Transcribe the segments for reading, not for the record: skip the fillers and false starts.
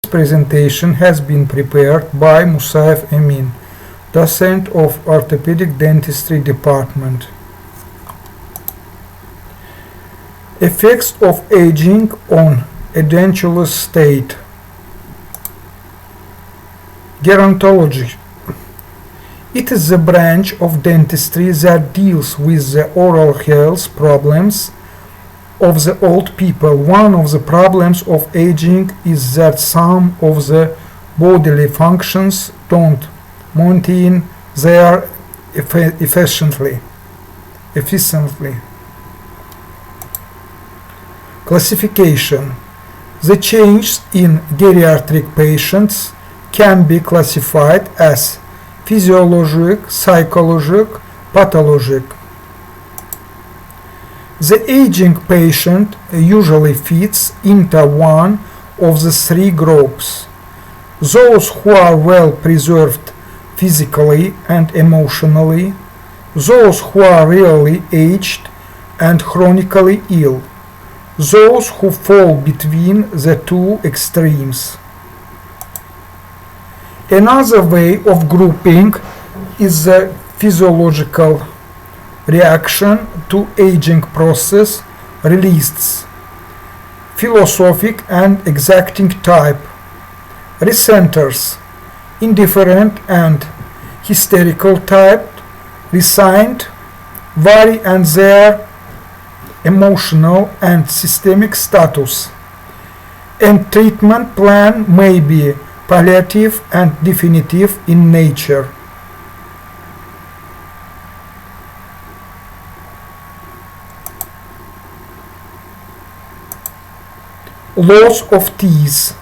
Next presentation has been prepared by Musayev Emin, Docent of Orthopedic Dentistry Department. Effects of aging on edentulous state. Gerontology. It is the branch of dentistry that deals with the oral health problems of the old people. One of the problems of aging is that some of the bodily functions don't maintain their efficiently. Classification. The changes in geriatric patients can be classified as physiologic, psychologic, pathologic. The aging patient usually fits into one of the three groups: those who are well preserved physically and emotionally, those who are really aged and chronically ill, those who fall between the two extremes. Another way of grouping is the physiological reaction to aging process releases: philosophic and exacting type, resenters, indifferent and hysterical type, resigned, vary and their emotional and systemic status, and treatment plan may be palliative and definitive in nature. Loss of teeth.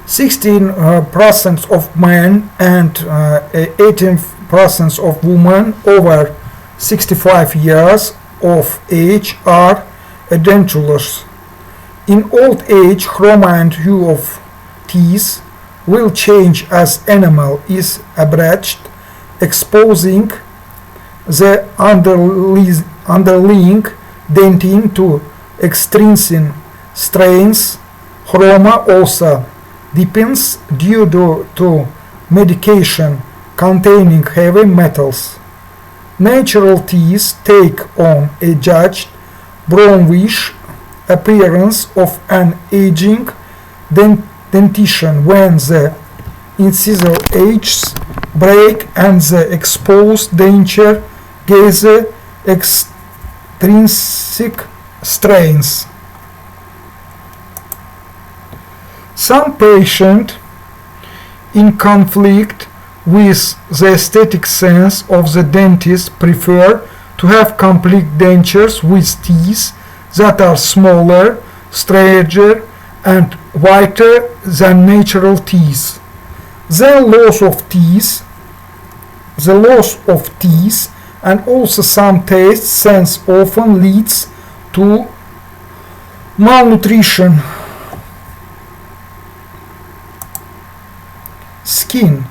16% of men and 18% of women over 65 years of age are edentulous. In old age, chroma and hue of teeth will change as enamel is abridged, exposing the underlying dentine to extrinsic strains. Chroma also deepens due to medication containing heavy metals. Natural teeth take on a judged brownish appearance of an aging dentition when the incisal edges break and the exposed denture gather extrinsic strains. Some patients in conflict with the aesthetic sense of the dentist prefer to have complete dentures with teeth that are smaller, straighter, and whiter than natural teeth. The loss of teeth and also some taste sense often leads to malnutrition. Skin.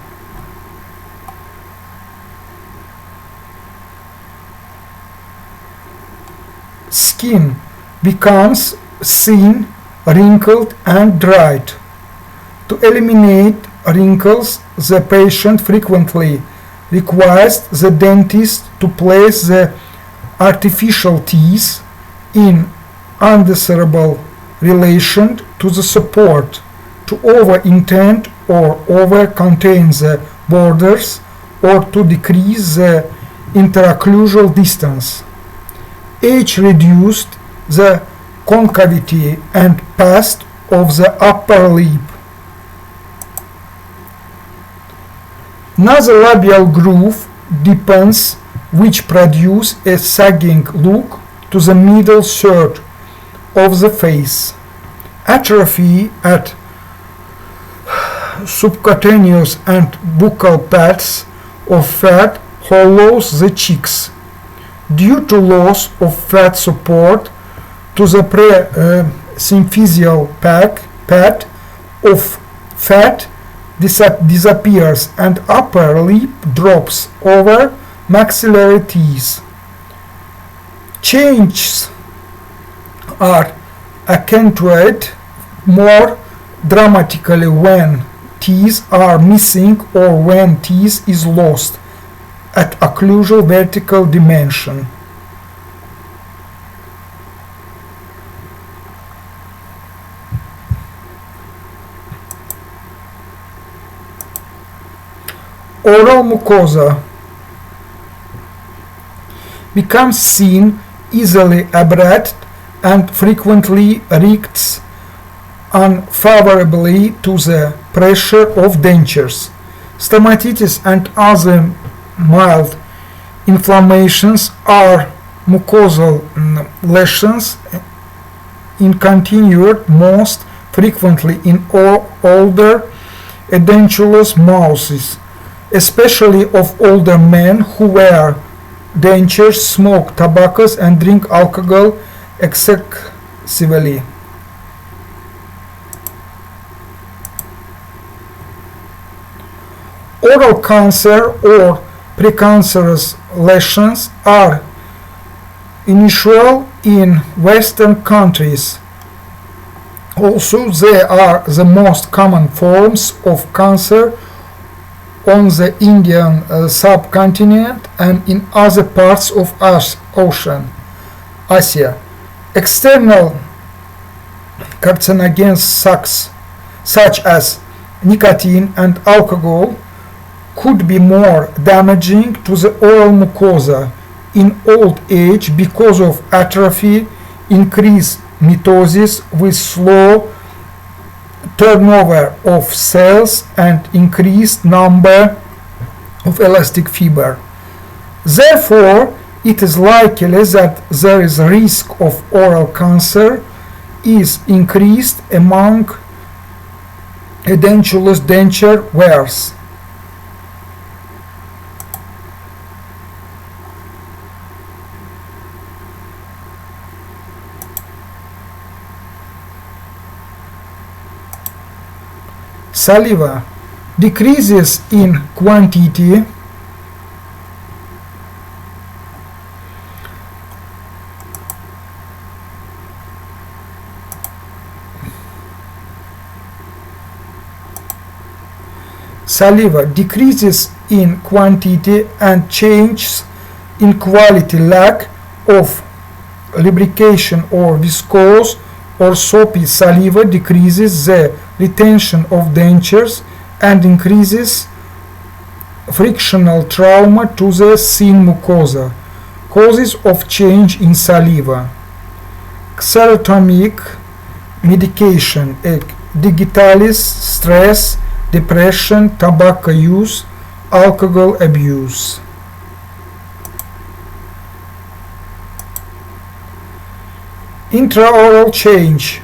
Skin becomes thin, wrinkled, and dried. To eliminate wrinkles, the patient frequently requires the dentist to place the artificial teeth in undesirable relation to the support, to over-indent or over-contain the borders, or to decrease the interocclusal distance. Age reduced the concavity and path of the upper lip. Nasolabial groove deepens, which produce a sagging look to the middle third of the face. Atrophy at subcutaneous and buccal pads of fat hollows the cheeks. Due to loss of fat support to the symphysial pad of fat disappears and upper lip drops over maxillary teeth. Changes are accentuated more dramatically when teeth are missing or when teeth is lost at occlusal vertical dimension. Oral mucosa becomes thin, easily abraded, and frequently reacts unfavorably to the pressure of dentures. Stomatitis and other mild inflammations are mucosal lesions continued most frequently in older edentulous mouths, especially of older men who wear dentures, smoke tobacco, and drink alcohol excessively. Oral cancer or precancerous lesions are unusual in Western countries. Also, they are the most common forms of cancer on the Indian subcontinent and in other parts of Asia. External carcinogens such as nicotine and alcohol could be more damaging to the oral mucosa in old age because of atrophy, increased mitosis with slow turnover of cells, and increased number of elastic fiber. Therefore, it is likely that there is risk of oral cancer is increased among edentulous denture wearers. Saliva decreases in quantity and changes in quality. Lack of lubrication or viscous or soapy saliva decreases the retention of dentures and increases frictional trauma to the thin mucosa. Causes of change in saliva: xerotomic medication, digitalis, stress, depression, tobacco use, alcohol abuse. Intraoral change.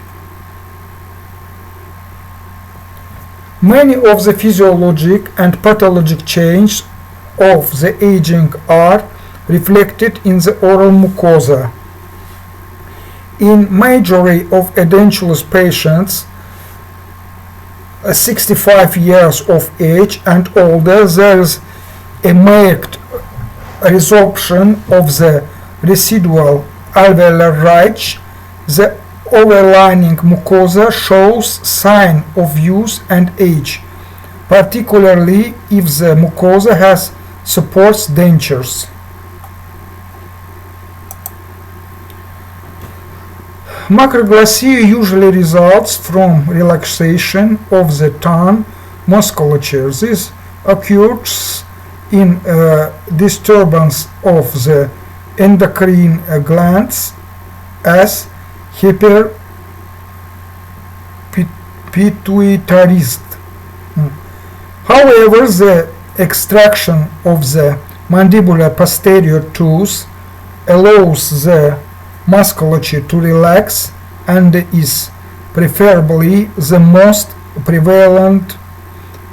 Many of the physiologic and pathologic changes of the aging are reflected in the oral mucosa. In majority of edentulous patients 65 years of age and older, there is a marked resorption of the residual alveolar ridge. The overlying mucosa shows sign of use and age, particularly if the mucosa has supports dentures. Macroglossia usually results from relaxation of the tongue musculature. This occurs in disturbance of the endocrine glands as hyperpituitarism. However, the extraction of the mandibular posterior tooth allows the musculature to relax and is preferably the most prevalent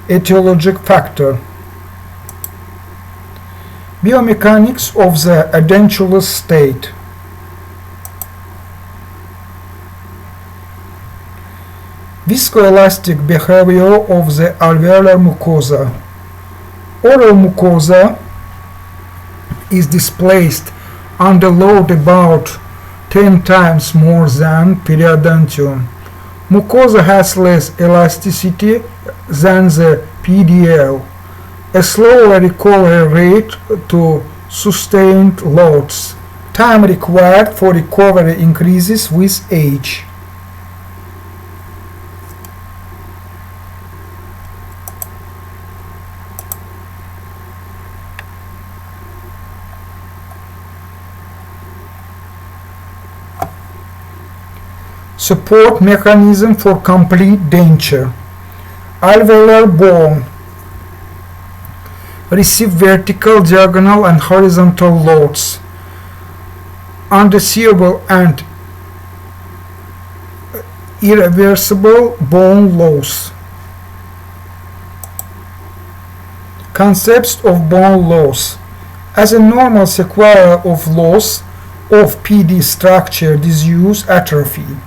etiologic factor. Biomechanics of the edentulous state. Viscoelastic behavior of the alveolar mucosa. Oral mucosa is displaced under load about 10 times more than periodontium. Mucosa has less elasticity than the PDL, a slower recovery rate to sustained loads. Time required for recovery increases with age. Support mechanism for complete denture. Alveolar bone receive vertical, diagonal and horizontal loads. Undesirable and irreversible bone loss. Concepts of bone loss. As a normal sequela of loss of PD structure disuse atrophy.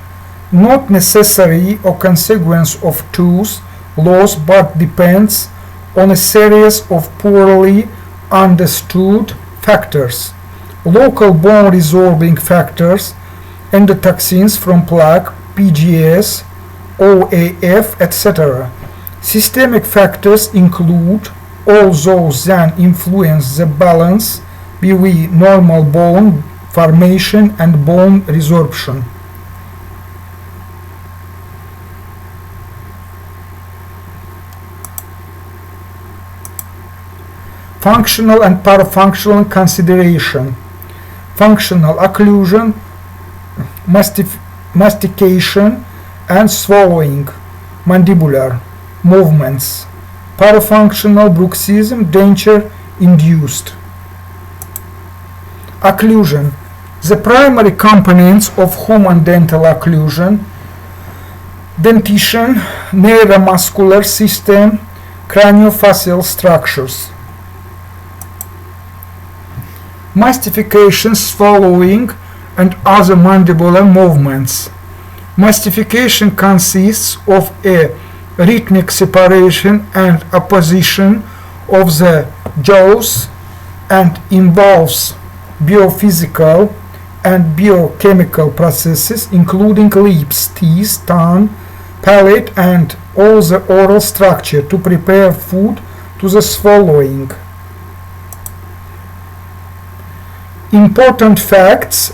Not necessary or consequence of tooth loss, but depends on a series of poorly understood factors. Local bone resorbing factors, endotoxins from plaque, PGS, OAF, etc. Systemic factors include all those that influence the balance between normal bone formation and bone resorption. Functional and parafunctional consideration. Functional occlusion, mastication and swallowing, mandibular movements. Parafunctional bruxism, denture induced. Occlusion. The primary components of human dental occlusion: dentition, neuromuscular system, craniofacial structures. Mastification, swallowing, and other mandibular movements. Mastification consists of a rhythmic separation and opposition of the jaws and involves biophysical and biochemical processes including lips, teeth, tongue, palate, and all the oral structure to prepare food to the swallowing. Important facts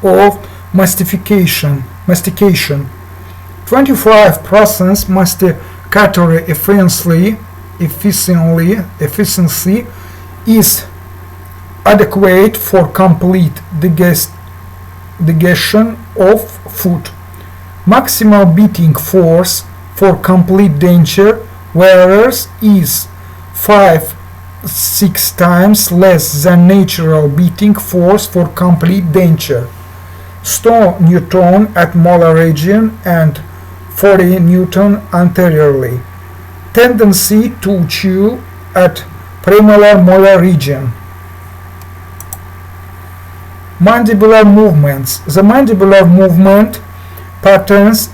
of mastication. 25% masticatory efficiency is adequate for complete digestion of food. Maximal beating force for complete denture wearers is 5-6 times less than natural beating force for complete denture. 100 Newton at molar region and 40 Newton anteriorly. Tendency to chew at premolar molar region. Mandibular movements. The mandibular movement patterns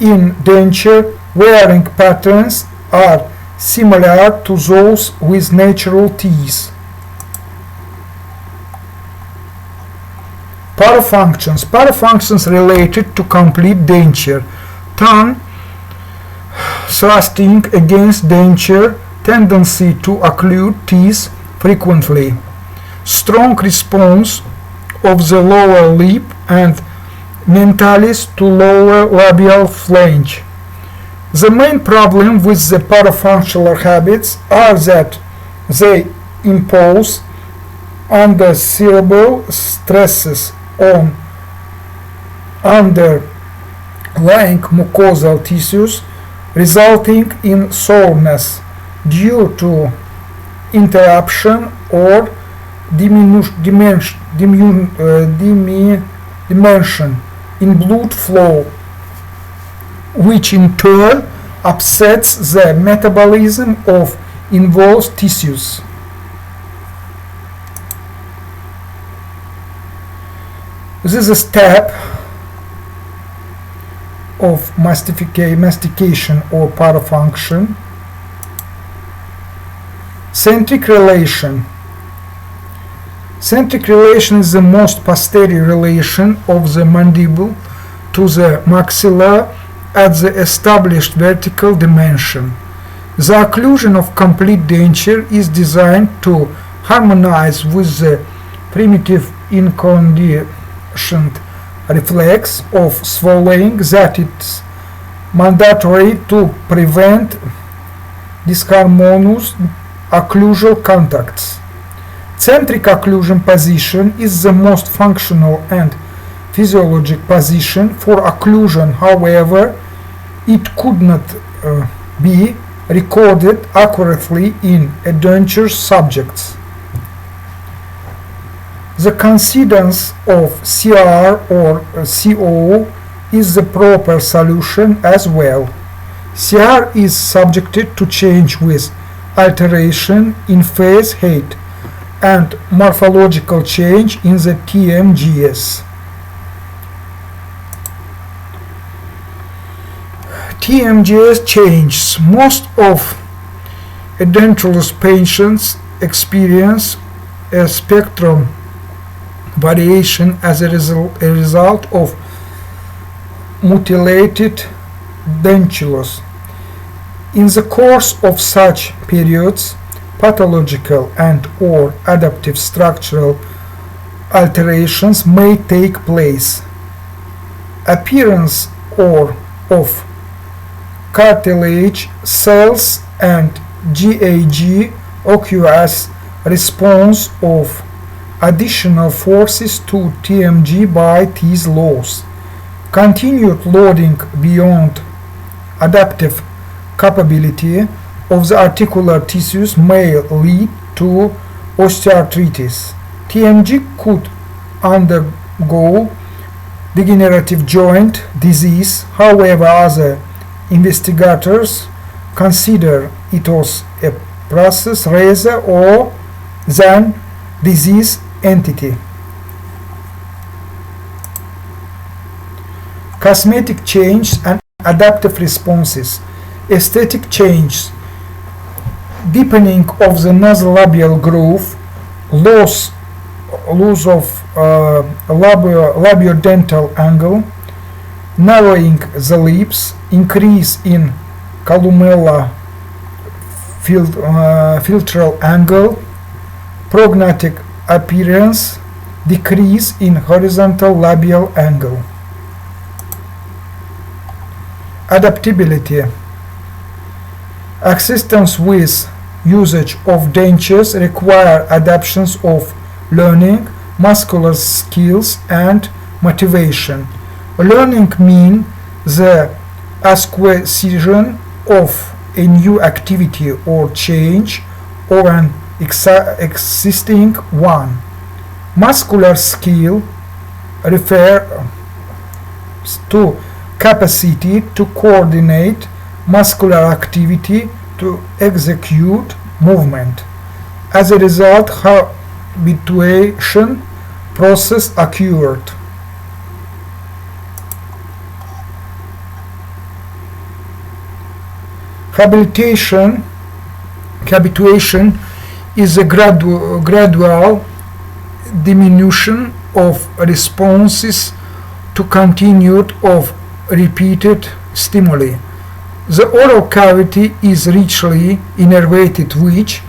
in denture wearing patterns are similar to those with natural teeth. Parafunctions. Parafunctions related to complete denture. Tongue thrusting against denture, tendency to occlude teeth frequently. Strong response of the lower lip and mentalis to lower labial flange. The main problem with the parafunctional habits are that they impose undesirable stresses on underlying mucosal tissues, resulting in soreness due to interruption or diminution in blood flow, which in turn upsets the metabolism of involved tissues. This is a step of mastication or parafunction. Centric relation. Centric relation is the most posterior relation of the mandible to the maxilla at the established vertical dimension. The occlusion of complete denture is designed to harmonize with the primitive inconditioned reflex of swallowing that is mandatory to prevent disharmonious occlusal contacts. Centric occlusion position is the most functional and physiologic position for occlusion. However, it could not be recorded accurately in denture subjects. The coincidence of CR or CO is the proper solution as well. CR is subjected to change with alteration in phase height and morphological change in the TMGS. TMGS changes. Most of edentulous patients experience a spectrum variation as a result of mutilated dentulus. In the course of such periods, pathological and/or adaptive structural alterations may take place. Appearance of cartilage cells and GAG occurs response of additional forces to TMG by these laws. Continued loading beyond adaptive capability of the articular tissues may lead to osteoarthritis. TMG could undergo degenerative joint disease. However, other investigators consider it as a process rather than disease entity. Cosmetic changes and adaptive responses. Aesthetic changes, deepening of the nasolabial groove, loss of labiodental angle, narrowing the lips, increase in columella filtral angle, prognatic appearance, decrease in horizontal labial angle. Adaptability. Existence with usage of dentures require adaptations of learning, muscular skills, and motivation. Learning means the acquisition of a new activity or change or an existing one. Muscular skill refers to capacity to coordinate muscular activity to execute movement. As a result, habituation process occurred. Habituation is a gradual diminution of responses to continued of repeated stimuli. The oral cavity is richly innervated, which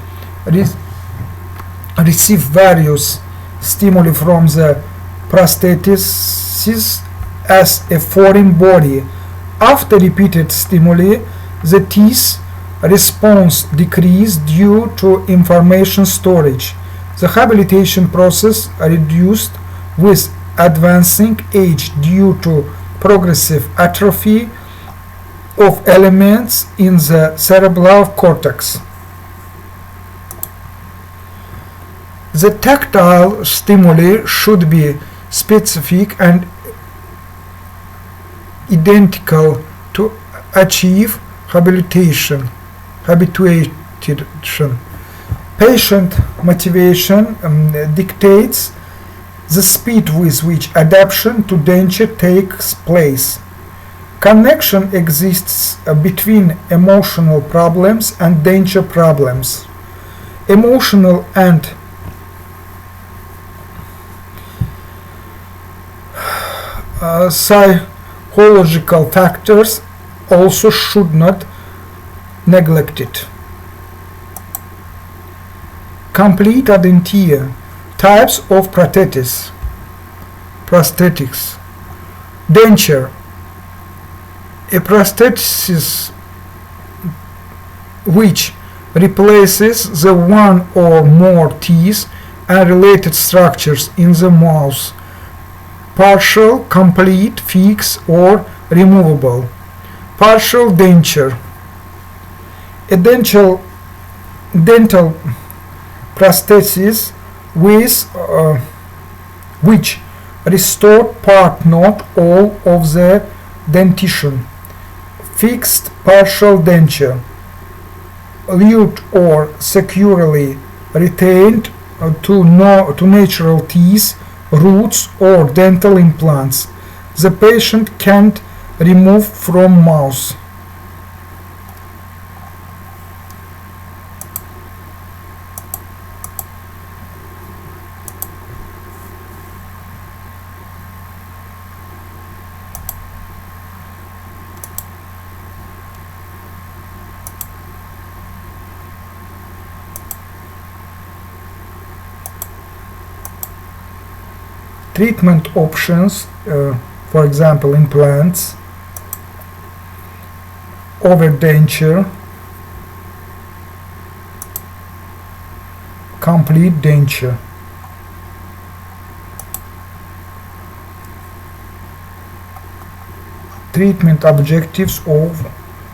receive various stimuli from the prosthesis as a foreign body. After repeated stimuli, the teeth response decrease due to information storage. The habilitation process reduced with advancing age due to progressive atrophy of elements in the cerebral cortex. The tactile stimuli should be specific and identical to achieve habituation. Patient motivation dictates the speed with which adaptation to denture takes place. Connection exists between emotional problems and denture problems. Emotional and Horological factors also should not neglected. Complete Adentia. Types of prosthetics. Denture. A prosthesis which replaces the one or more teeth and related structures in the mouth. Partial, complete, fixed, or removable. Partial denture. A dental prosthesis which restored part, not all, of the dentition. Fixed partial denture. Glued or securely retained to natural teeth, roots, or dental implants. The patient can't remove from mouth. Treatment options, for example, implants, overdenture, complete denture. Treatment objectives of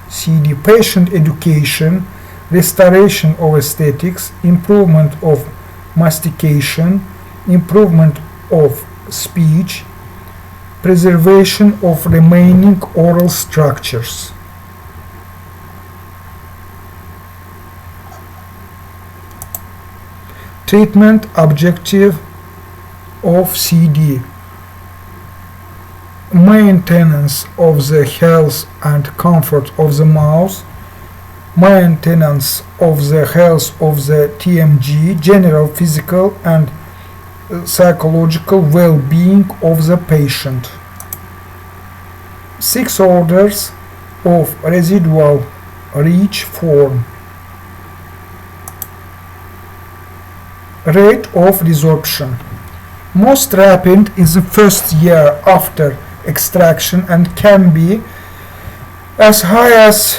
CD: patient education, restoration of aesthetics, improvement of mastication, improvement of speech, preservation of remaining oral structures. Treatment objective of CD: maintenance of the health and comfort of the mouth, maintenance of the health of the TMG, general physical and psychological well-being of the patient. 6 orders of residual ridge form. Rate of resorption. Most rapid in the first year after extraction and can be as high as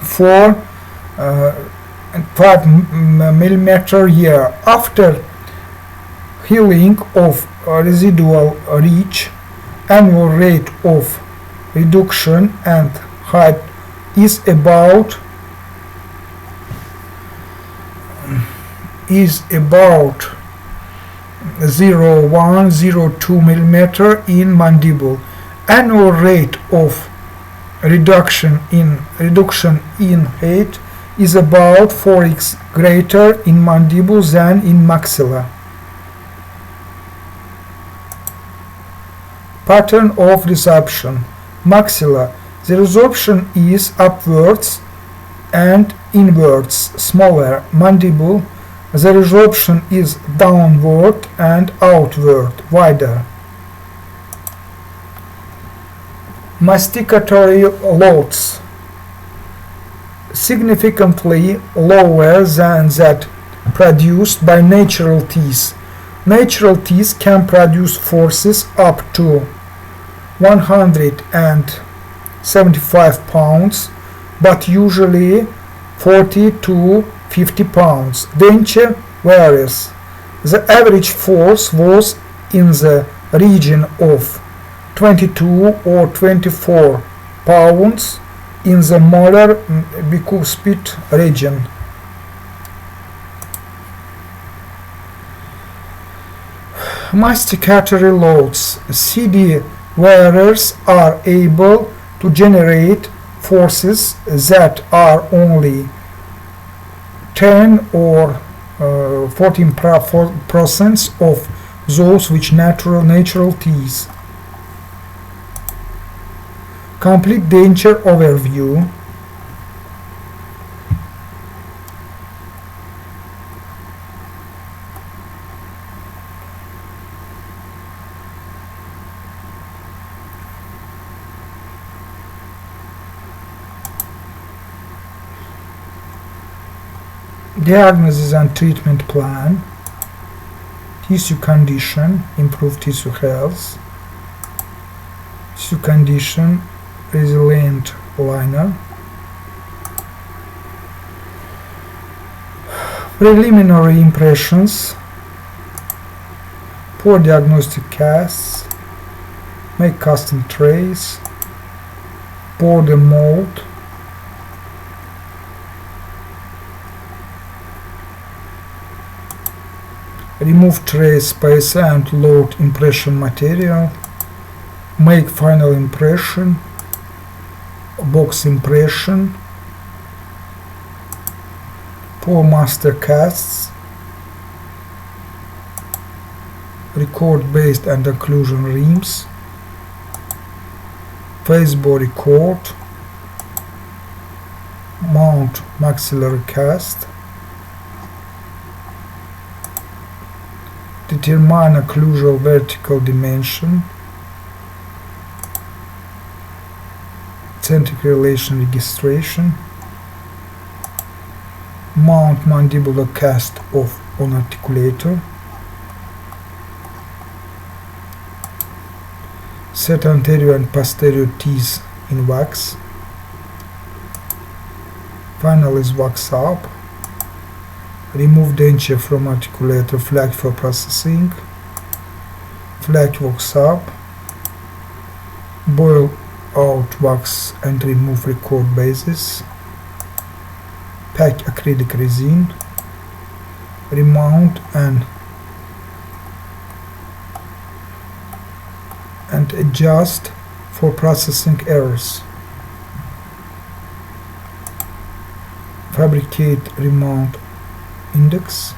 4.5 millimeter year. After healing of residual ridge, annual rate of reduction and height is about 0.102 millimeter in mandible. Annual rate of reduction in height is about 4x greater in mandible than in maxilla. Pattern of resorption. Maxilla. The resorption is upwards and inwards, smaller. Mandible. The resorption is downward and outward, wider. Masticatory loads. Significantly lower than that produced by natural teeth. Natural teeth can produce forces up to 175 pounds, but usually 40 to 50 pounds. Denture varies. The average force was in the region of 22 or 24 pounds in the molar bicuspid region. Masticatory loads. CD wearers are able to generate forces that are only 10 or 14% of those which natural teeth. Complete denture overview. Diagnosis and treatment plan. Tissue condition, improve tissue health. Tissue condition, resilient liner. Preliminary impressions. Pour diagnostic casts. Make custom trays. Pour the mold. Remove tray spacer and load impression material. Make final impression. Box impression. Pour master casts. Record base and occlusion reams. Face body cord. Mount maxillary cast. Determine occlusal vertical dimension. Centric relation registration. Mount mandibular cast on articulator. Set anterior and posterior teeth in wax. Finally wax up. Remove denture from articulator, flag for processing. Flag wax up. Boil out wax and remove record bases. Pack acrylic resin. Remount and adjust for processing errors. Fabricate remount index.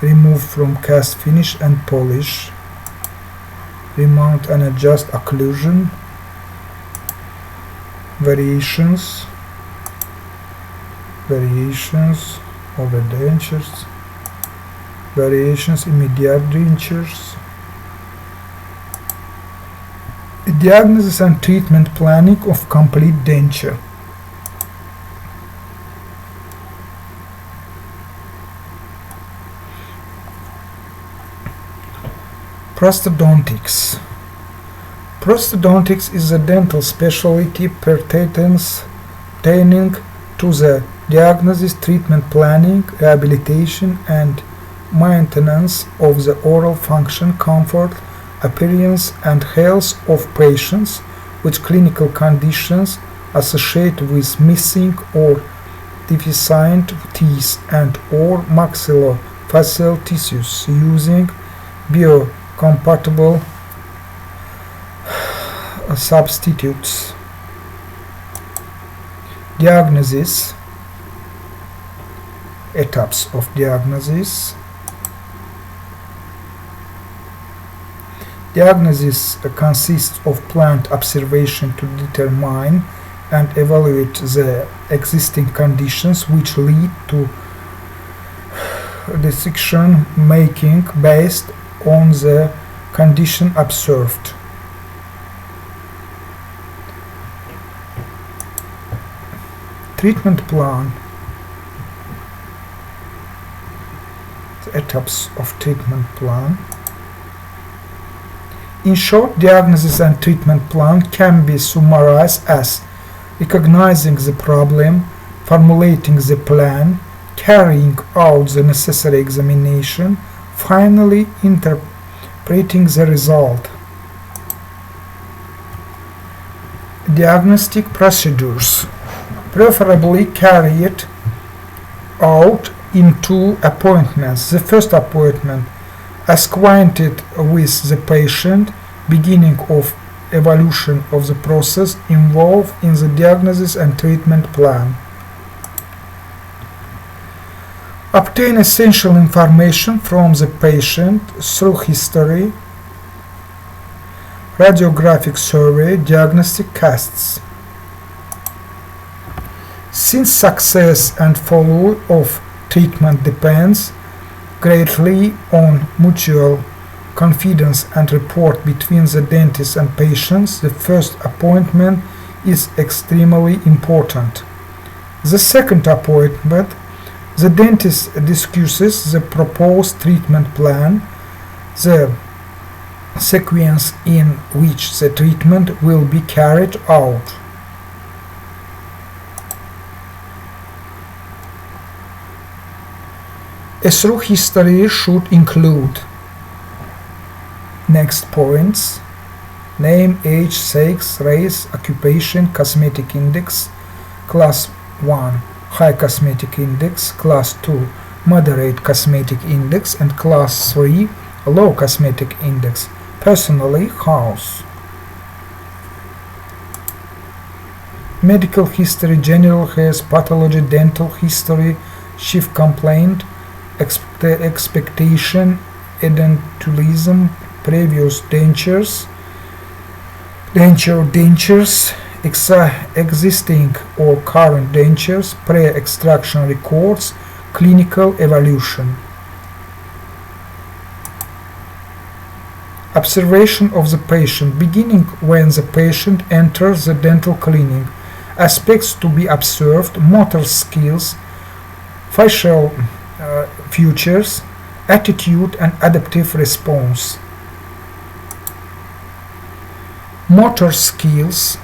Remove from cast finish and polish. Remount and adjust occlusion. Variations over dentures. Variations immediate dentures. Diagnosis and treatment planning of complete denture. Prosthodontics. Prosthodontics is a dental specialty pertaining to the diagnosis, treatment planning, rehabilitation, and maintenance of the oral function, comfort, appearance, and health of patients with clinical conditions associated with missing or deficient teeth and or maxillofacial tissues using biocompatible substitutes. Diagnosis. Etaps of diagnosis. Diagnosis consists of planned observation to determine and evaluate the existing conditions which lead to decision making based on the condition observed. Treatment plan. The etaps of treatment plan. In short, diagnosis and treatment plan can be summarized as recognizing the problem, formulating the plan, carrying out the necessary examination, finally interpreting the result. Diagnostic procedures, preferably carried out in 2 appointments. The first appointment, acquainted with the patient, beginning of evaluation of the process involved in the diagnosis and treatment plan. Obtain essential information from the patient through history, radiographic survey, diagnostic casts. Since success and follow of treatment depends greatly on mutual confidence and rapport between the dentist and patients, the first appointment is extremely important. The second appointment The dentist discusses the proposed treatment plan, the sequence in which the treatment will be carried out. A thorough history should include next points: name, age, sex, race, occupation, cosmetic index, class 1 high cosmetic index, class 2 moderate cosmetic index, and class 3 low cosmetic index. Personally, house. Medical history: general health, pathology, dental history, chief complaint, expectation, edentulism, previous dentures, existing or current dentures, pre-extraction records, clinical evolution. Observation of the patient, beginning when the patient enters the dental clinic. Aspects to be observed: motor skills, facial features, attitude and adaptive response. Motor skills: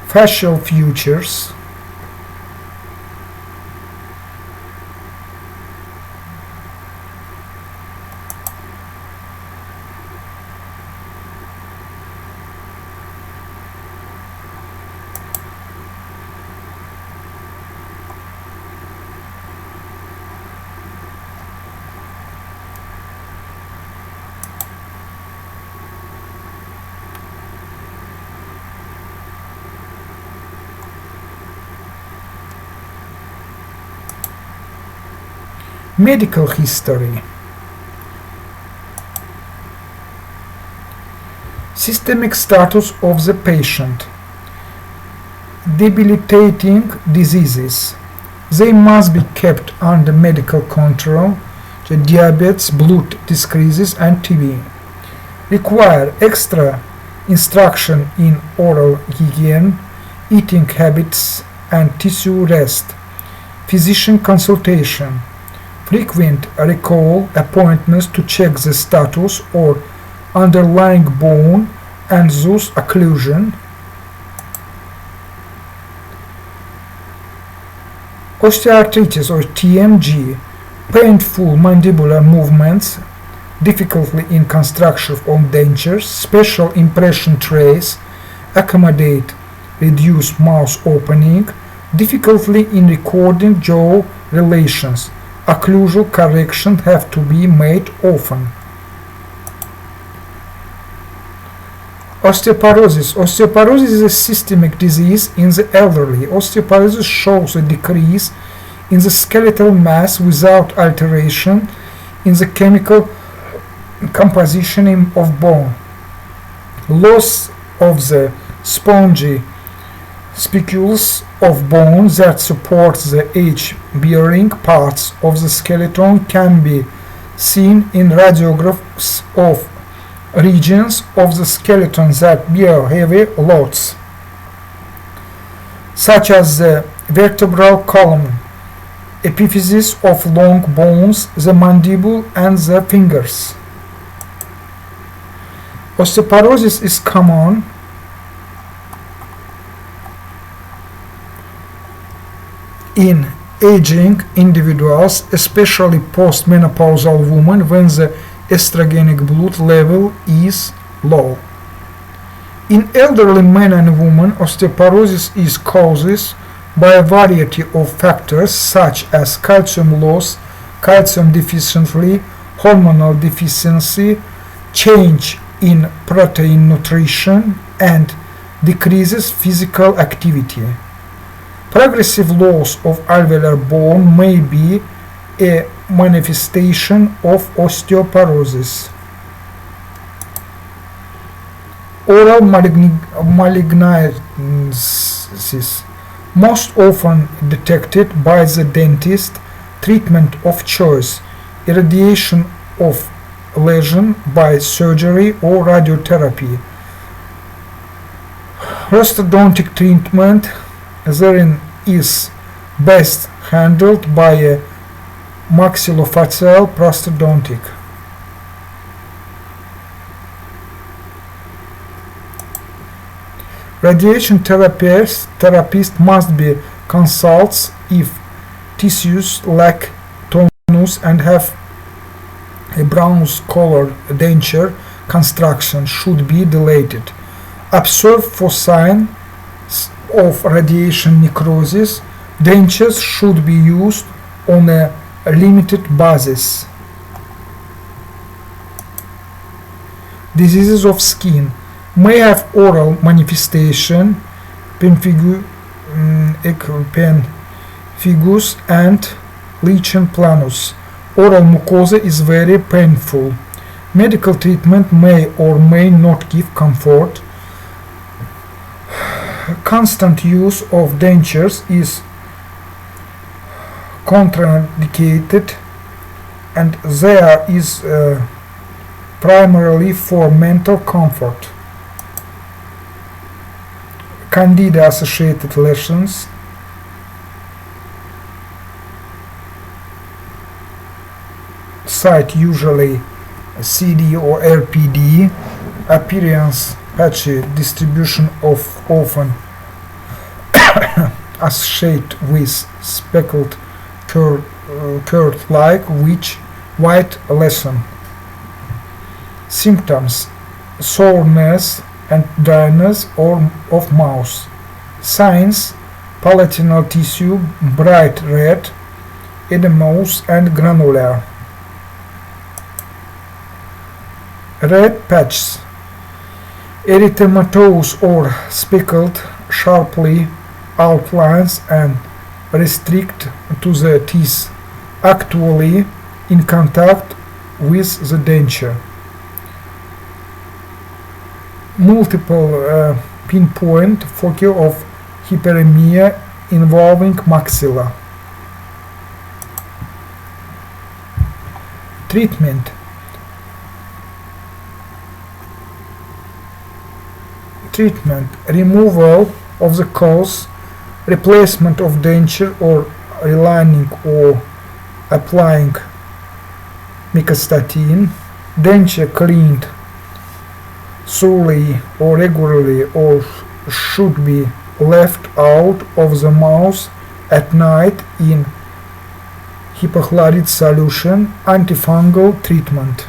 facial features, medical history, systemic status of the patient, debilitating diseases. They must be kept under medical control, diabetes, blood decreases, and TB. Require extra instruction in oral hygiene, eating habits, and tissue rest. Physician consultation. Frequent recall appointments to check the status or underlying bone and thus occlusion. Osteoarthritis or TMG, painful mandibular movements, difficulty in construction of dentures, special impression trays, accommodate reduced mouth opening, difficulty in recording jaw relations. Occlusal correction have to be made often. Osteoporosis. Osteoporosis is a systemic disease in the elderly. Osteoporosis shows a decrease in the skeletal mass without alteration in the chemical composition of bone. Loss of the spongy spicules of bone that support the age-bearing parts of the skeleton can be seen in radiographs of regions of the skeleton that bear heavy loads, such as the vertebral column, epiphysis of long bones, the mandible, and the fingers. Osteoporosis is common in aging individuals, especially postmenopausal women when the estrogenic blood level is low. In elderly men and women, osteoporosis is caused by a variety of factors such as calcium loss, calcium deficiency, hormonal deficiency, change in protein nutrition, and decreases physical activity. Progressive loss of alveolar bone may be a manifestation of osteoporosis. Oral malignancies, most often detected by the dentist, Treatment of choice: irradiation of lesion by surgery or radiotherapy. Prosthodontic treatment therein is best handled by a maxillofacial prosthodontic. Radiation therapist must be consulted if tissues lack tonus and have a bronze-colored denture construction should be dilated. Observe for signs of radiation necrosis. Dentures should be used on a limited basis. Diseases of skin may have oral manifestation, pemphigus and lichen planus. Oral mucosa is very painful. Medical treatment may or may not give comfort. Constant use of dentures is contraindicated, and there is primarily for mental comfort. Candida associated lesions, site usually CD or RPD, appearance patchy, distribution of often associated with speckled curd-like white lesion. Symptoms: soreness and dryness of mouth. Signs: palatinal tissue bright red, edemous and granular. Red patches: erythematous or speckled, sharply outlines and restrict to the teeth, actually in contact with the denture. Multiple pinpoint foci of hyperemia involving maxilla. Treatment: removal of the cause, replacement of denture or relining or applying micastatin, denture cleaned thoroughly or regularly, or should be left out of the mouth at night in hypochlorite solution. Antifungal treatment.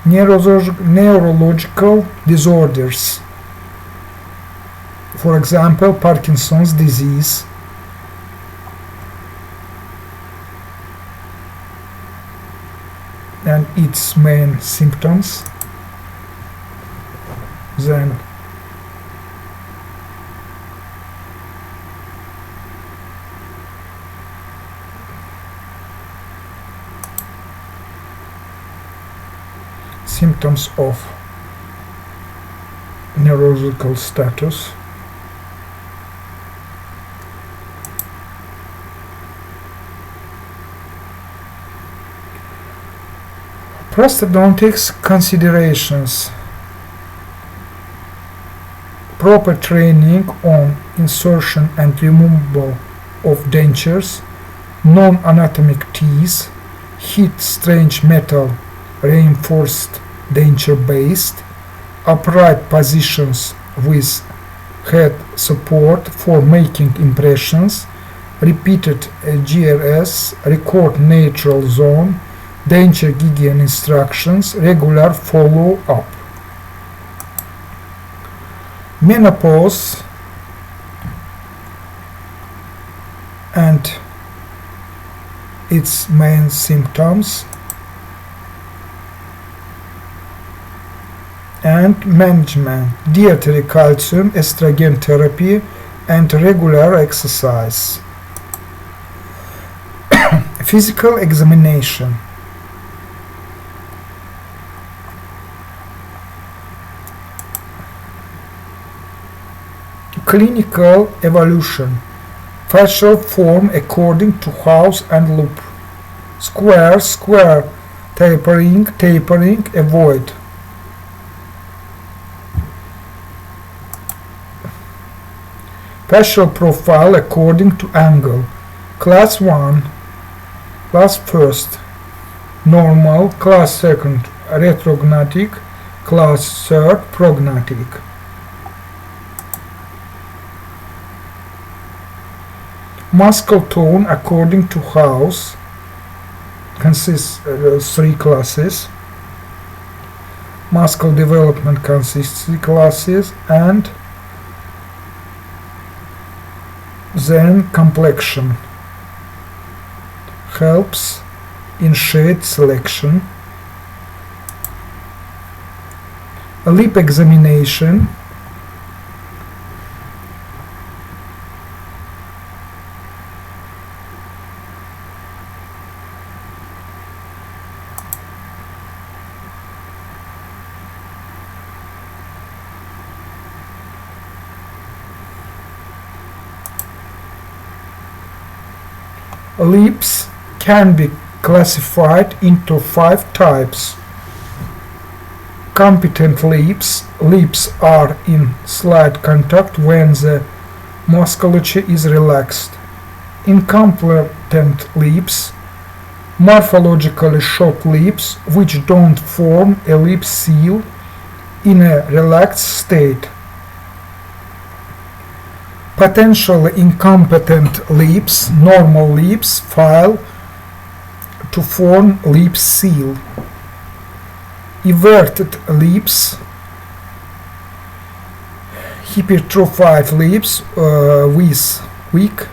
Neurological disorders, for example Parkinson's disease, and its main symptoms. Then symptoms of neurological status. Prosthodontics considerations: proper training on insertion and removal of dentures, non-anatomic teeth, heat strange metal reinforced denture based, upright positions with head support for making impressions, repeated GRS, record natural zone, denture hygiene instructions, regular follow-up. Menopause and its main symptoms, and management: dietary calcium, estrogen therapy, and regular exercise. Physical examination: clinical evaluation: Facial form according to house and loop. Square, square. Tapering, tapering, avoid. Facial profile according to angle. Class 1, class first, normal, class second, retrognatic, class third, prognatic. Muscle tone according to house consists three classes. Muscle development consists three classes, and then complexion helps in shade selection. Lip examination. Lips can be classified into 5 types. Competent lips. Lips are in slight contact when the musculature is relaxed. Incompetent lips. Morphologically short lips which don't form a lip seal in a relaxed state. Potentially incompetent lips. Normal lips fail to form lip seal. Everted lips. Hypertrophied lips with weak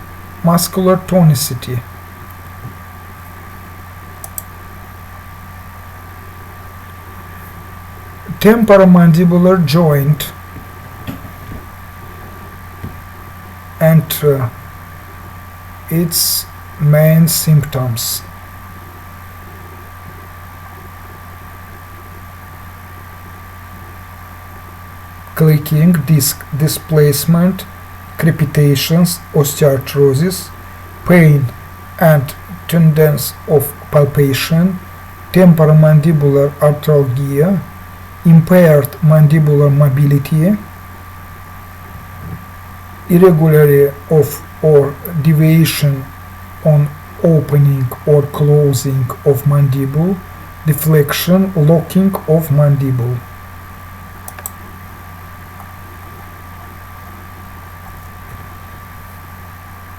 muscular tonicity. Temporomandibular joint and its main symptoms. Clicking, disc displacement, crepitations, osteoarthrosis, pain and tendency of palpation, temporomandibular arthralgia, impaired mandibular mobility, irregularity of or deviation on opening or closing of mandible, deflection, locking of mandible.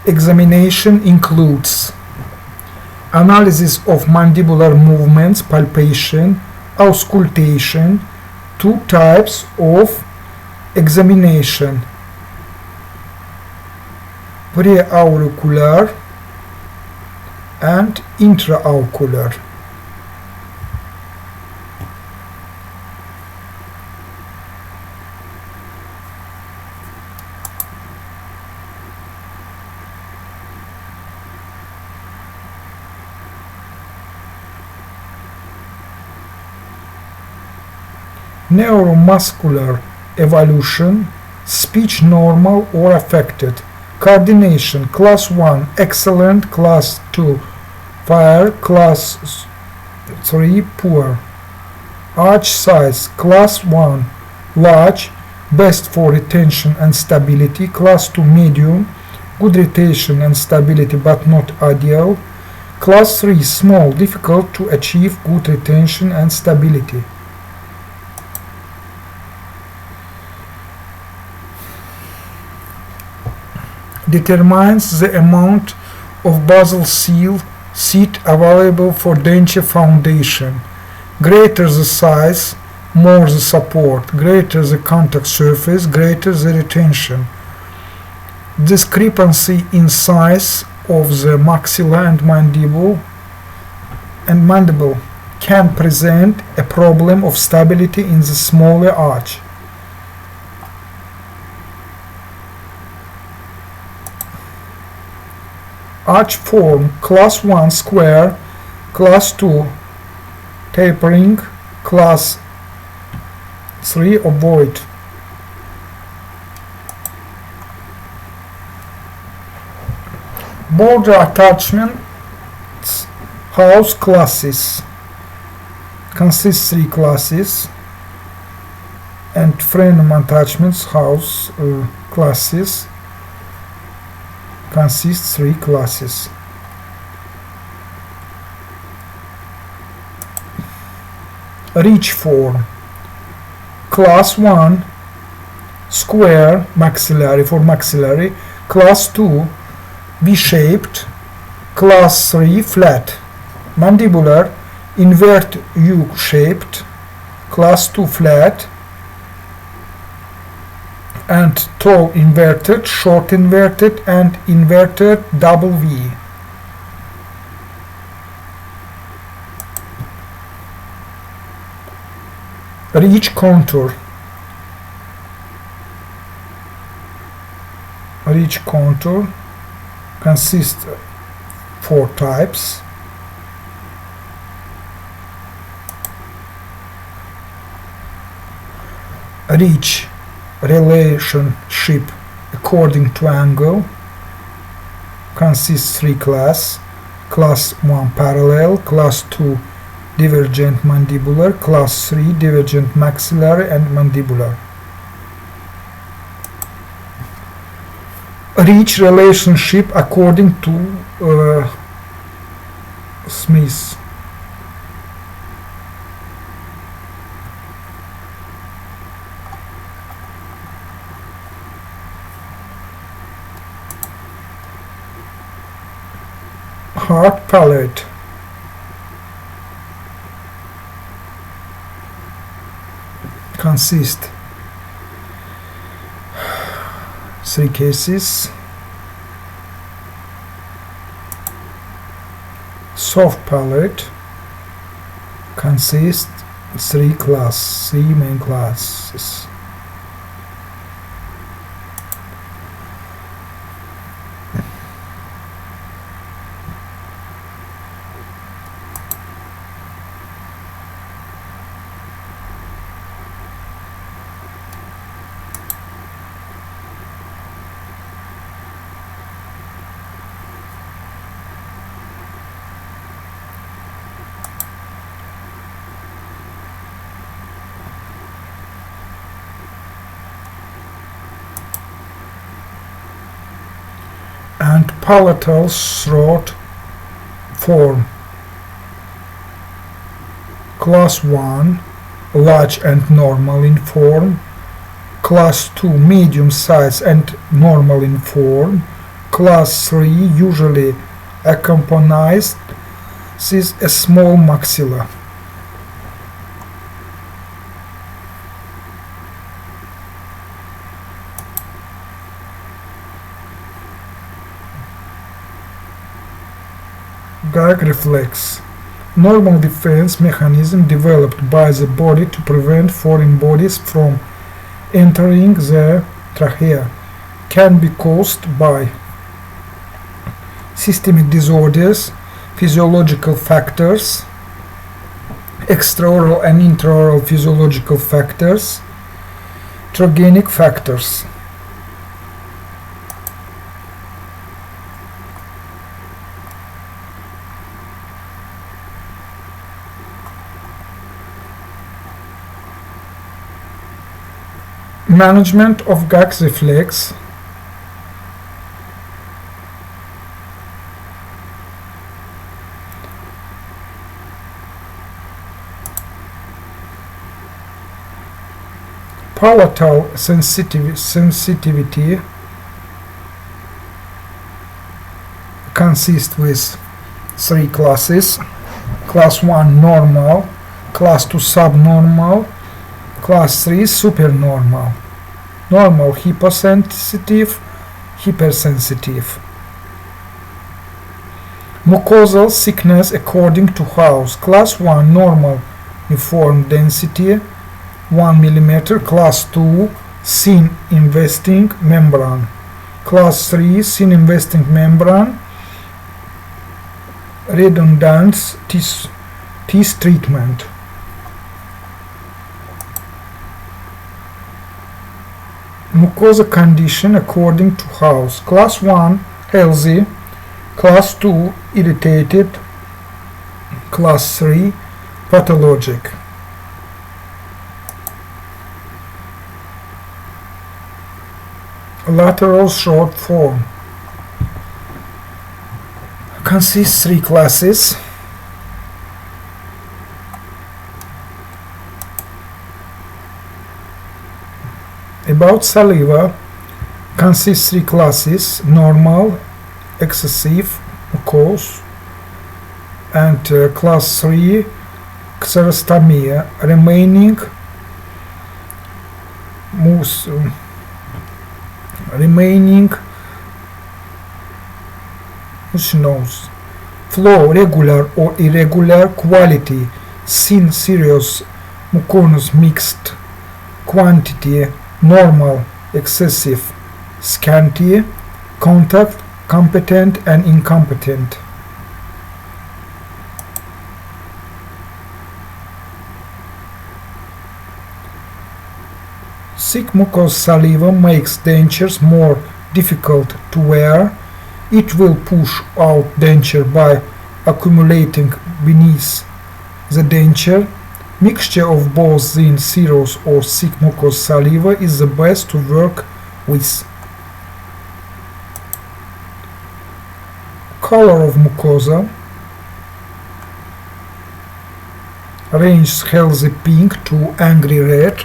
Examination includes analysis of mandibular movements, palpation, auscultation. 2 types of examination: preauricular and intraauricular. Neuromuscular evolution, speech normal or affected. Coordination, class 1 excellent, class 2 fair, class 3 poor. Arch size, class 1 large, best for retention and stability, class 2 medium, good retention and stability but not ideal, class 3 small, difficult to achieve good retention and stability. Determines the amount of basal seat available for denture foundation. Greater the size, more the support. Greater the contact surface, greater the retention. Discrepancy in size of the maxilla and mandible can present a problem of stability in the smaller arch. Arch form, class 1 square, class 2 tapering, class 3 ovoid. Border attachments house classes consists 3 classes, and frenum attachments house classes consists 3 classes. Ridge form. Class 1 square maxillary for maxillary, class 2 V-shaped, class 3 flat. Mandibular invert U-shaped, class 2 flat, and tall inverted, short inverted, and inverted double V. Ridge contour. Ridge contour consists 4 types. Ridge relationship according to angle consists 3 classes. Class 1 parallel, class 2 divergent mandibular, class 3 divergent maxillary and mandibular. Ridge relationship according to Smith. Hard palate. Consist 3 cases. Soft palate consists 3 main classes. And palatal throat form. Class 1 large and normal in form, class 2 medium size and normal in form, class 3 usually accompanies a small maxilla. Gag reflex. Normal defense mechanism developed by the body to prevent foreign bodies from entering the trachea. Can be caused by systemic disorders, physiological factors, extraoral and intraoral physiological factors, trogenic factors. Management of gag reflex. Palatal sensitivity consists with 3 classes. Class 1 normal, class 2 subnormal, class 3 supernormal. Normal hyposensitive, hypersensitive. Mucosal thickness according to house. Class 1 normal uniform density 1 mm, class 2 thin investing membrane, class 3 thin investing membrane, redundant teeth treatment. Mucosa condition according to house. Class 1 healthy, Class 2 irritated. Class 3 pathologic. Lateral short form consists 3 classes. About saliva consists 3 classes: normal, excessive, mucose, and class 3 xerostomia. Remaining nose. Flow regular or irregular quality, thin, serous, mucous, mixed quantity, normal, excessive, scanty, contact, competent and incompetent. Thick mucous saliva makes dentures more difficult to wear. It will push out denture by accumulating beneath the denture. Mixture of both thin, serous or thick mucous saliva is the best to work with. Color of mucosa ranges healthy pink to angry red.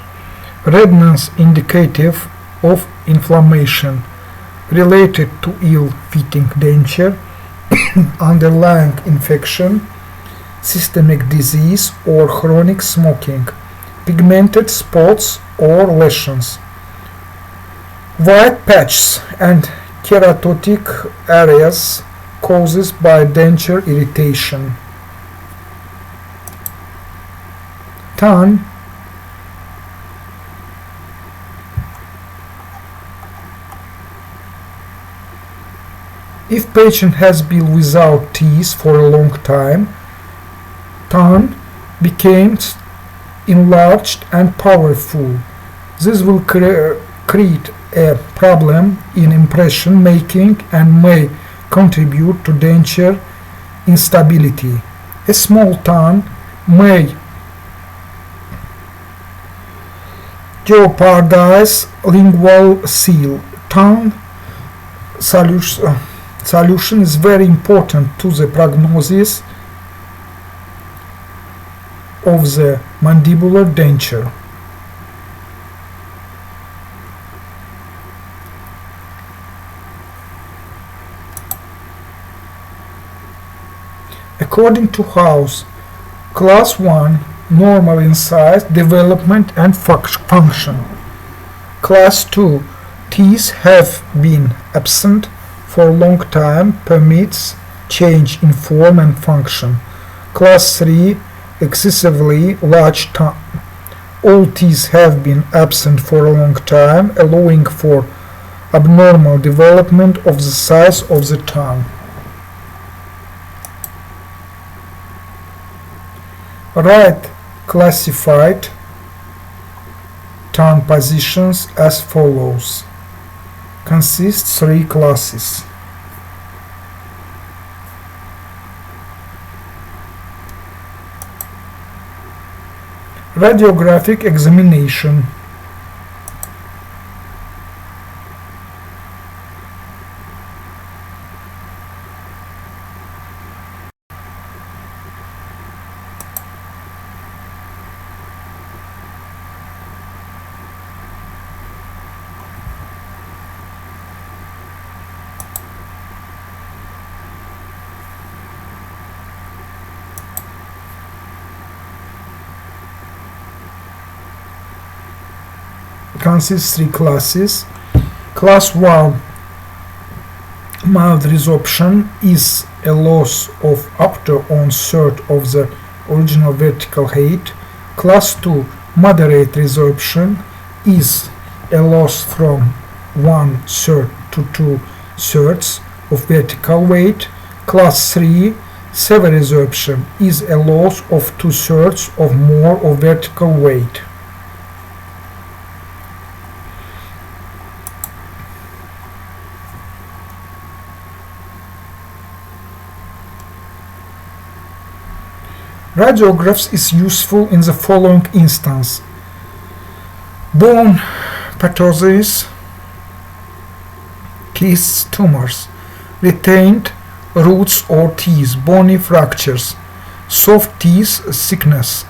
Redness indicative of inflammation related to ill-fitting denture, underlying infection, systemic disease or chronic smoking, pigmented spots or lesions. White patches and keratotic areas caused by denture irritation. Tan. If patient has been without teeth for a long time, tongue becomes enlarged and powerful. This will create a problem in impression making and may contribute to denture instability. A small tongue may jeopardize lingual seal. Tongue solution is very important to the prognosis of the mandibular denture. According to House, Class 1 normal in size, development and function. Class 2 teeth have been absent for a long time, permits change in form and function. Class 3 excessively large tongue. All teeth have been absent for a long time, allowing for abnormal development of the size of the tongue. Wright classified tongue positions as follows. Consists 3 classes. Radiographic examination. Consists 3 classes. Class 1 mild resorption is a loss of up to 1/3 of the original vertical height. Class 2 moderate resorption is a loss from 1/3 to 2/3 of vertical weight. Class 3 severe resorption is a loss of 2/3 or more of vertical weight. Radiographs is useful in the following instance: bone pathosis, cysts, tumors, retained roots or teeth, bony fractures, soft teeth sickness,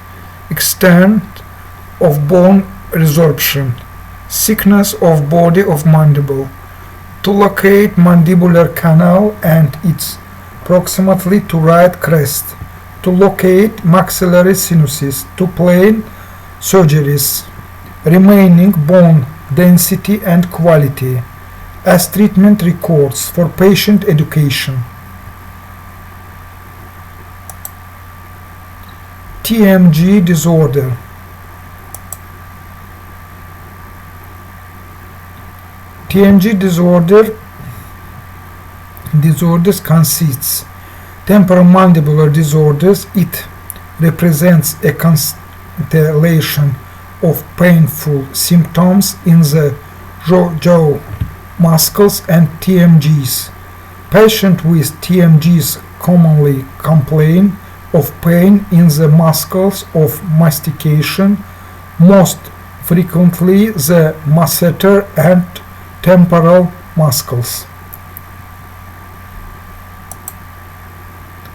extent of bone resorption, thickness of body of mandible, to locate mandibular canal and its proximately to right crest, to locate maxillary sinuses, to plan surgeries, remaining bone density and quality, as treatment records for patient education. TMG disorder. TMG disorders consists temporomandibular disorders. It represents a constellation of painful symptoms in the jaw muscles and TMGs. Patients with TMGs commonly complain of pain in the muscles of mastication, most frequently the masseter and temporal muscles.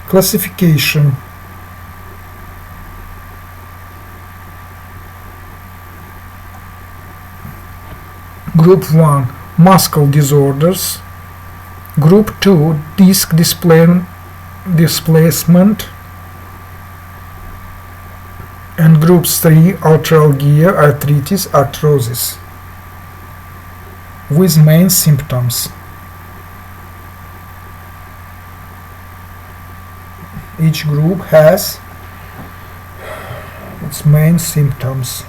Classification. Group 1, muscle disorders. Group 2, disc displacement. And Group 3, arthralgia, arthritis, arthrosis, with main symptoms. Each group has its main symptoms.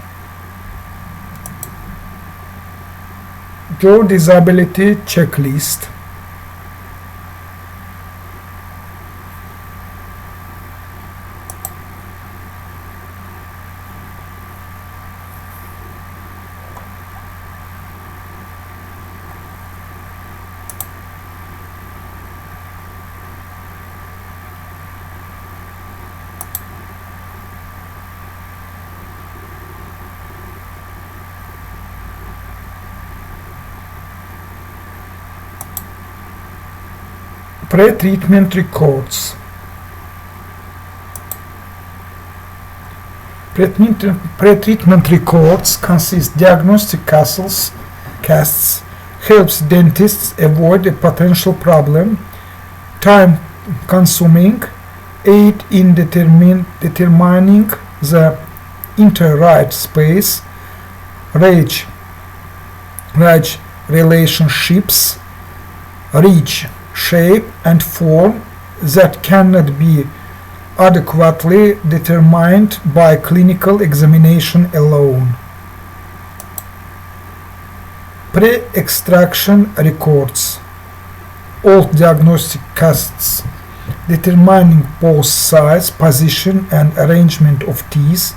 Jaw disability checklist. Pre-treatment records. Pre-treatment records consist diagnostic casts, helps dentists avoid a potential problem, time consuming, aid in determining the inter-right space, rage relationships, reach, shape and form that cannot be adequately determined by clinical examination alone. Pre-extraction records. All diagnostic casts determining both size, position and arrangement of teeth.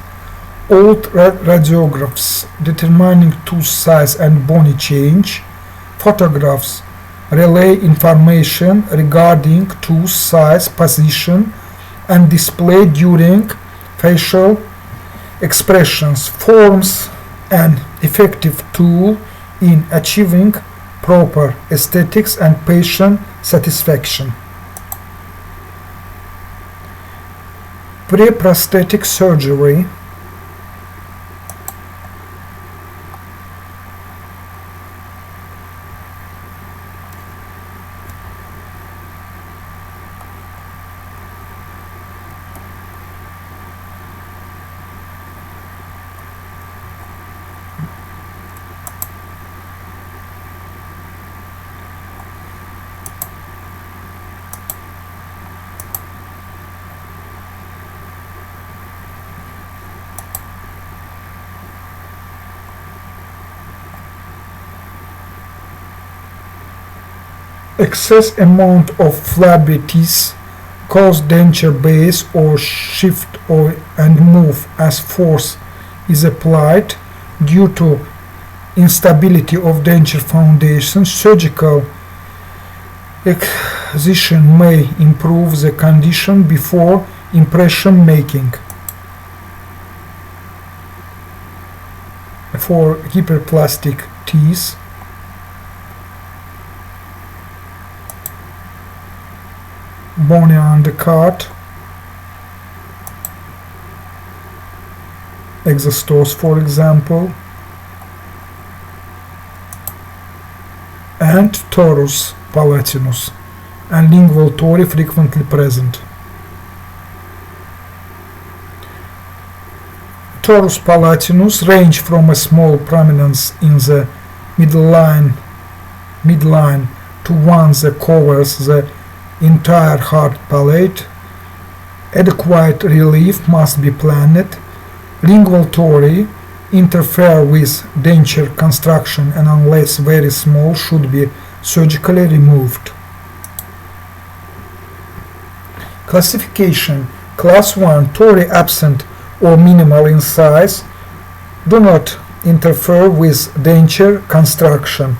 All radiographs determining tooth size and bony change. Photographs relay information regarding tooth size, position, and display during facial expressions, forms an effective tool in achieving proper aesthetics and patient satisfaction. Pre-prosthetic surgery. Excess amount of flabby teeth cause denture base or shift and move as force is applied due to instability of denture foundation. Surgical excision may improve the condition before impression making. For hyperplastic teeth, bony undercut, exostose for example, and torus palatinus and lingual tori frequently present. Torus palatinus range from a small prominence in the midline to one that covers the entire hard palate. Adequate relief must be planned. Lingual tori interfere with denture construction and unless very small should be surgically removed. Classification. Class 1. Tori absent or minimal in size, do not interfere with denture construction.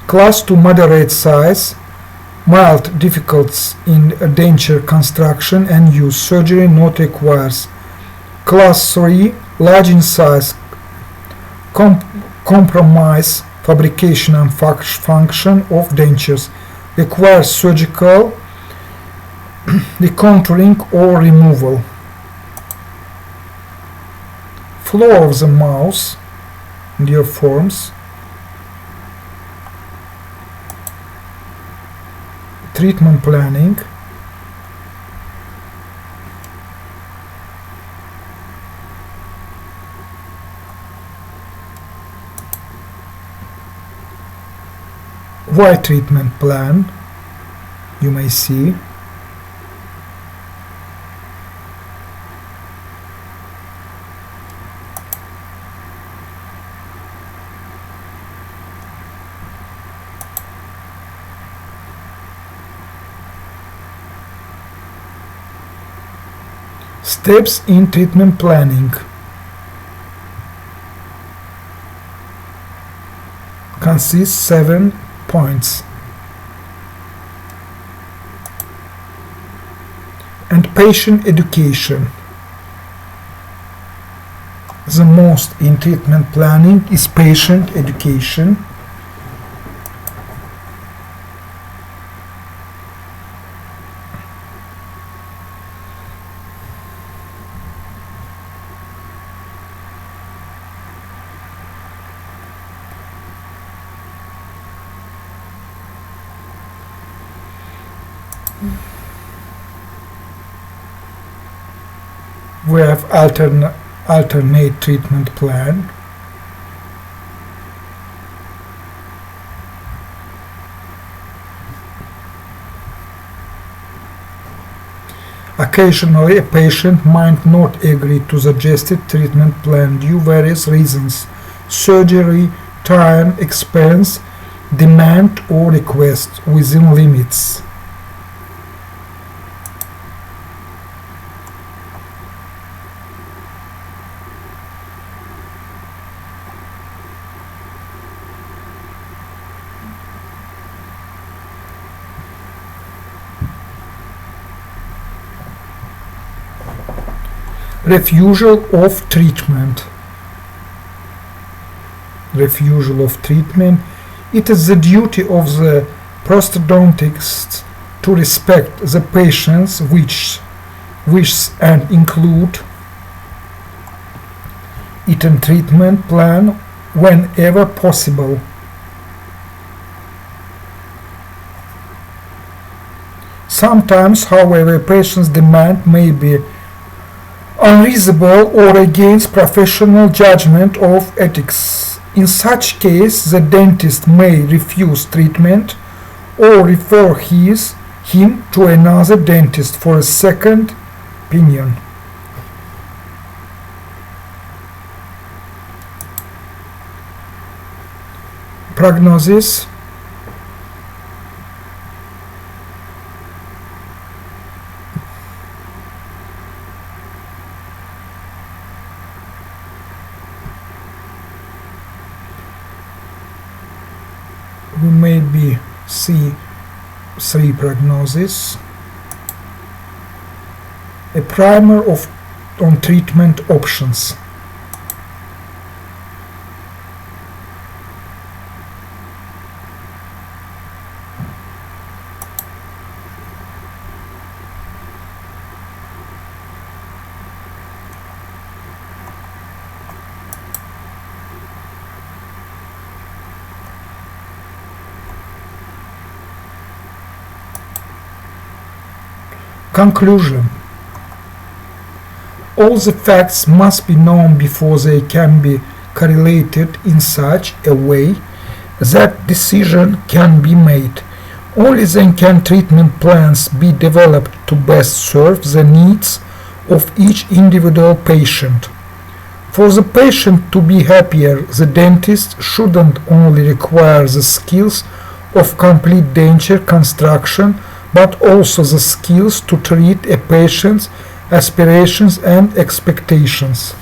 Class 2 moderate size, mild difficulties in denture construction and use, surgery not requires. Class 3 large in size, compromise fabrication and function of dentures, requires surgical recontouring or removal. Floor of the mouth, dear forms, treatment planning, white treatment plan, you may see. Steps in treatment planning. Consists 7 points. And patient education. The most in treatment planning is patient education. We have alternate treatment plan. Occasionally, a patient might not agree to the suggested treatment plan due to various reasons: surgery, time, expense, demand, or request within limits. Refusal of treatment. Refusal of treatment. It is the duty of the prosthodontist to respect the patient's wishes and include it in treatment plan whenever possible. Sometimes, however, a patient's demand may be unreasonable or against professional judgment of ethics. In such case, the dentist may refuse treatment or refer him to another dentist for a second opinion. Prognosis. We maybe see 3 prognosis. A primer on treatment options. Conclusion. All the facts must be known before they can be correlated in such a way that decision can be made. Only then can treatment plans be developed to best serve the needs of each individual patient. For the patient to be happier, the dentist shouldn't only require the skills of complete denture construction, but also the skills to treat a patient's aspirations and expectations.